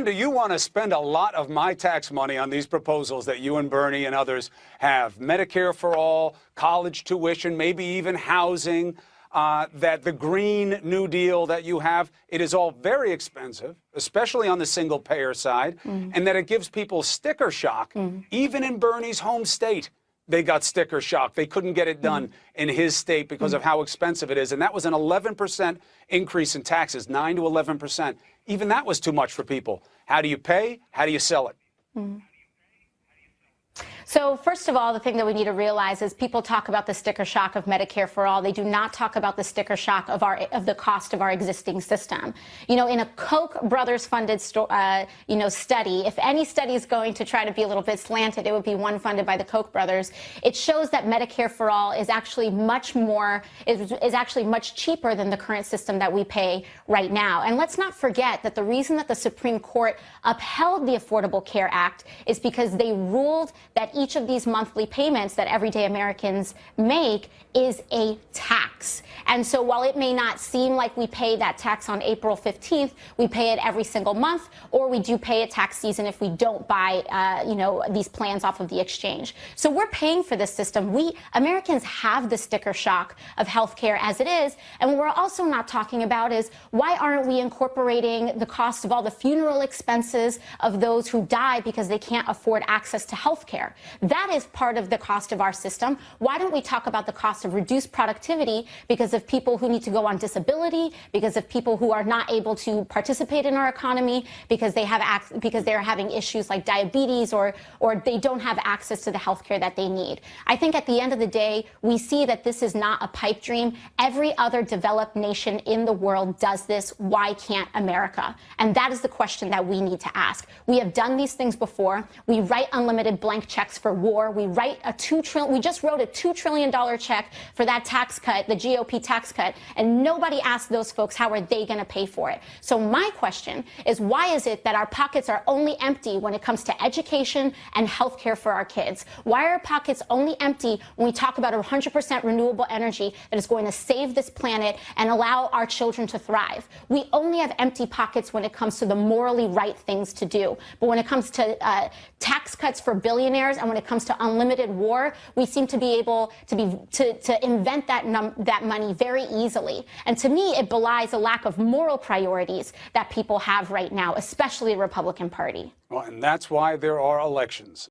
man, do you want to spend a lot of my tax money on these proposals that you and Bernie and others have? Medicare for all, college tuition, maybe even housing, that the Green New Deal that you have, it is all very expensive, especially on the single payer side, and that it gives people sticker shock, even in Bernie's home state. They got sticker shock. They couldn't get it done in his state because of how expensive it is. And that was an 11% increase in taxes, 9 to 11%. Even that was too much for people. How do you pay? How do you sell it? So first of all, the thing that we need to realize is people talk about the sticker shock of Medicare for all. They do not talk about the sticker shock of the cost of our existing system. You know, in a Koch brothers funded study, if any study is going to try to be a little bit slanted, it would be one funded by the Koch brothers. It shows that Medicare for all is actually much cheaper than the current system that we pay right now. And let's not forget that the reason that the Supreme Court upheld the Affordable Care Act is because they ruled that each of these monthly payments that everyday Americans make is a tax. And so while it may not seem like we pay that tax on April 15th, we pay it every single month, or we do pay it tax season if we don't buy, these plans off of the exchange. So we're paying for this system. We Americans have the sticker shock of healthcare as it is. And what we're also not talking about is why aren't we incorporating the cost of all the funeral expenses of those who die because they can't afford access to healthcare? That is part of the cost of our system. Why don't we talk about the cost of reduced productivity because of people who need to go on disability, because of people who are not able to participate in our economy, because they're having issues like diabetes or they don't have access to the health care that they need. I think at the end of the day, we see that this is not a pipe dream. Every other developed nation in the world does this. Why can't America? And that is the question that we need to ask. We have done these things before. We write unlimited blank checks for war. We just wrote a $2 trillion check for that tax cut, the GOP tax cut, and nobody asked those folks how are they going to pay for it. So my question is, why is it that our pockets are only empty when it comes to education and health care for our kids? Why are our pockets only empty when we talk about 100% renewable energy that is going to save this planet and allow our children to thrive? We only have empty pockets when it comes to the morally right things to do. But when it comes to tax cuts for billionaires and when it comes to unlimited war, we seem to be able to invent that money very easily. And to me, it belies a lack of moral priorities that people have right now, especially the Republican Party. Well, and that's why there are elections.